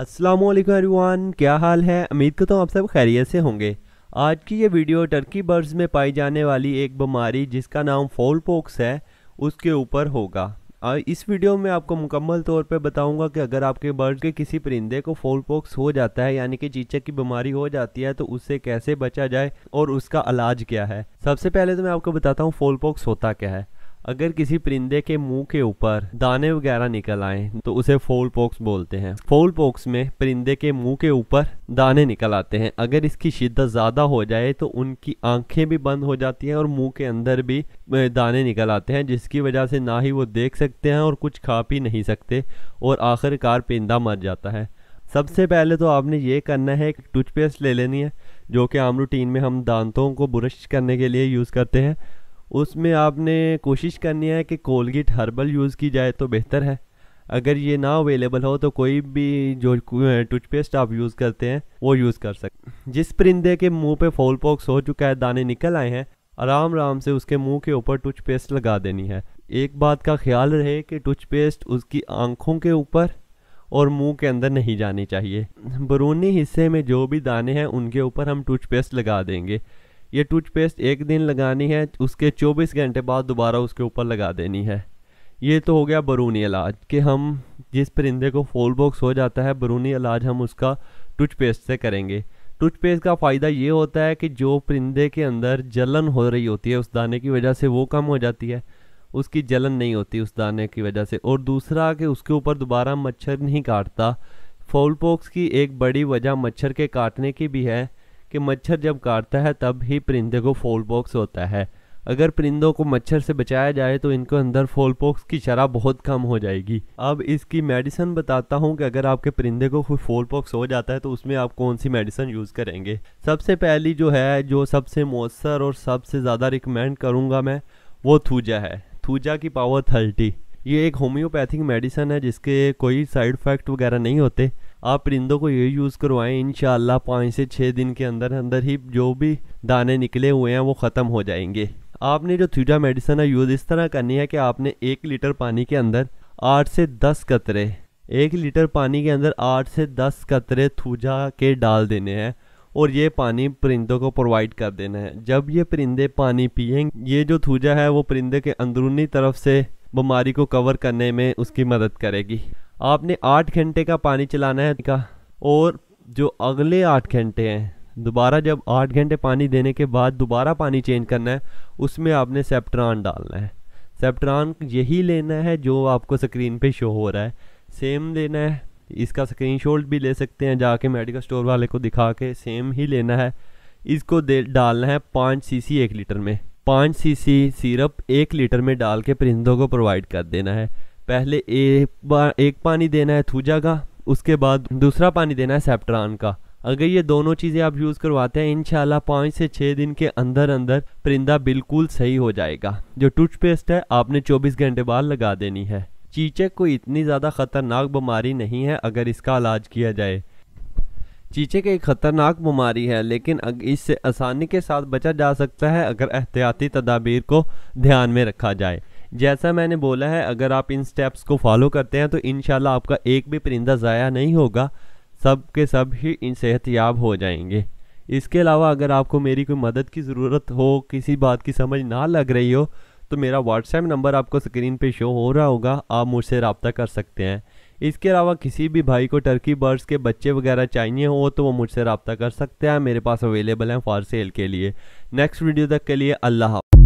अस्सलामुअलैकुम एवरीवन, क्या हाल है। उम्मीद करता हूँ आप सब खैरियत से होंगे। आज की ये वीडियो टर्की बर्ड्स में पाई जाने वाली एक बीमारी जिसका नाम फाउल पॉक्स है उसके ऊपर होगा। इस वीडियो में आपको मुकम्मल तौर पे बताऊंगा कि अगर आपके बर्ड के किसी परिंदे को फाउल पॉक्स हो जाता है यानी कि चीचक की बीमारी हो जाती है तो उससे कैसे बचा जाए और उसका इलाज क्या है। सबसे पहले तो मैं आपको बताता हूँ फाउल पॉक्स होता क्या है। अगर किसी परिंदे के मुंह के ऊपर दाने वगैरह निकल आए तो उसे फाउल पॉक्स बोलते हैं। फाउल पॉक्स में परिंदे के मुंह के ऊपर दाने निकल आते हैं। अगर इसकी शिद्दत ज़्यादा हो जाए तो उनकी आंखें भी बंद हो जाती हैं और मुंह के अंदर भी दाने निकल आते हैं, जिसकी वजह से ना ही वो देख सकते हैं और कुछ खा पी नहीं सकते और आखिरकार परिंदा मर जाता है। सबसे पहले तो आपने ये करना है कि टूथपेस्ट ले लेनी है जो कि आम रूटीन में हम दांतों को ब्रश करने के लिए यूज़ करते हैं। उसमें आपने कोशिश करनी है कि कोलगेट हर्बल यूज़ की जाए तो बेहतर है। अगर ये ना अवेलेबल हो तो कोई भी जो टूथपेस्ट आप यूज़ करते हैं वो यूज़ कर सकते। जिस परिंदे के मुंह पे फाउल पॉक्स हो चुका है, दाने निकल आए हैं, आराम आराम से उसके मुंह के ऊपर टूथपेस्ट लगा देनी है। एक बात का ख्याल रहे कि टूथपेस्ट उसकी आंखों के ऊपर और मुंह के अंदर नहीं जानी चाहिए। बरूनी हिस्से में जो भी दाने हैं उनके ऊपर हम टूथपेस्ट लगा देंगे। ये टूथपेस्ट एक दिन लगानी है, उसके 24 घंटे बाद दोबारा उसके ऊपर लगा देनी है। ये तो हो गया बरूनी इलाज कि हम जिस परिंदे को फाउल पॉक्स हो जाता है बरूनी इलाज हम उसका टूथपेस्ट से करेंगे। टूथपेस्ट का फ़ायदा ये होता है कि जो परिंदे के अंदर जलन हो रही होती है उस दाने की वजह से वो कम हो जाती है, उसकी जलन नहीं होती उस दाने की वजह से। और दूसरा कि उसके ऊपर दोबारा मच्छर नहीं काटता। फाउल पॉक्स की एक बड़ी वजह मच्छर के काटने की भी है कि मच्छर जब काटता है तब ही परिंदे को फाउल पॉक्स होता है। अगर परिंदों को मच्छर से बचाया जाए तो इनको अंदर फाउल पॉक्स की शरह बहुत कम हो जाएगी। अब इसकी मेडिसिन बताता हूँ कि अगर आपके परिंदे को कोई फाउल पॉक्स हो जाता है तो उसमें आप कौन सी मेडिसिन यूज़ करेंगे। सबसे पहली जो है, जो सबसे मौसर और सबसे ज़्यादा रिकमेंड करूँगा मैं, वो थूजा है। थूजा की पावर 30। ये एक होम्योपैथिक मेडिसिन है जिसके कोई साइड इफ़ेक्ट वगैरह नहीं होते। आप परिंदों को ये यूज़ करवाएं, इंशाल्लाह 5 से 6 दिन के अंदर अंदर ही जो भी दाने निकले हुए हैं वो ख़त्म हो जाएंगे। आपने जो थूजा मेडिसिन है यूज़ इस तरह करनी है कि आपने 1 लीटर पानी के अंदर 8 से 10 कतरे 1 लीटर पानी के अंदर 8 से 10 कतरे थूजा के डाल देने हैं और ये पानी परिंदों को प्रोवाइड कर देना है। जब ये परिंदे पानी पिएंगे, ये जो थूजा है वो परिंदे के अंदरूनी तरफ से बीमारी को कवर करने में उसकी मदद करेगी। आपने 8 घंटे का पानी चलाना है का, और जो अगले 8 घंटे हैं दोबारा जब 8 घंटे पानी देने के बाद दोबारा पानी चेंज करना है, उसमें आपने सेप्ट्रान डालना है। सेप्ट्रान यही लेना है जो आपको स्क्रीन पे शो हो रहा है, सेम लेना है। इसका स्क्रीनशॉट भी ले सकते हैं जाके मेडिकल स्टोर वाले को दिखा के, सेम ही लेना है। इसको डालना है 5 सीसी 1 लीटर में। 5 सीसी सिरप 1 लीटर में डाल के परिंदों को प्रोवाइड कर देना है। पहले एक पानी देना है थूजा का, उसके बाद दूसरा पानी देना है सेप्ट्रान का। अगर ये दोनों चीज़ें आप यूज़ करवाते हैं इंशाल्लाह 5 से 6 दिन के अंदर अंदर परिंदा बिल्कुल सही हो जाएगा। जो टूथपेस्ट है आपने 24 घंटे बाद लगा देनी है। चीचक कोई इतनी ज़्यादा ख़तरनाक बीमारी नहीं है अगर इसका इलाज किया जाए। चीचक एक ख़तरनाक बीमारी है लेकिन इससे आसानी के साथ बचा जा सकता है अगर एहतियाती तदाबीर को ध्यान में रखा जाए। जैसा मैंने बोला है, अगर आप इन स्टेप्स को फॉलो करते हैं तो इंशाल्लाह आपका एक भी परिंदा ज़ाया नहीं होगा, सब के सब ही इन सेहतयाब हो जाएंगे। इसके अलावा अगर आपको मेरी कोई मदद की ज़रूरत हो, किसी बात की समझ ना लग रही हो, तो मेरा व्हाट्सएप नंबर आपको स्क्रीन पे शो हो रहा होगा, आप मुझसे रब्ता कर सकते हैं। इसके अलावा किसी भी भाई को टर्की बर्ड्स के बच्चे वगैरह चाहिए हो तो वो मुझसे रब्ता कर सकते हैं, मेरे पास अवेलेबल हैं फॉर सेल के लिए। नेक्स्ट वीडियो तक के लिए अल्लाह हाफ़िज़।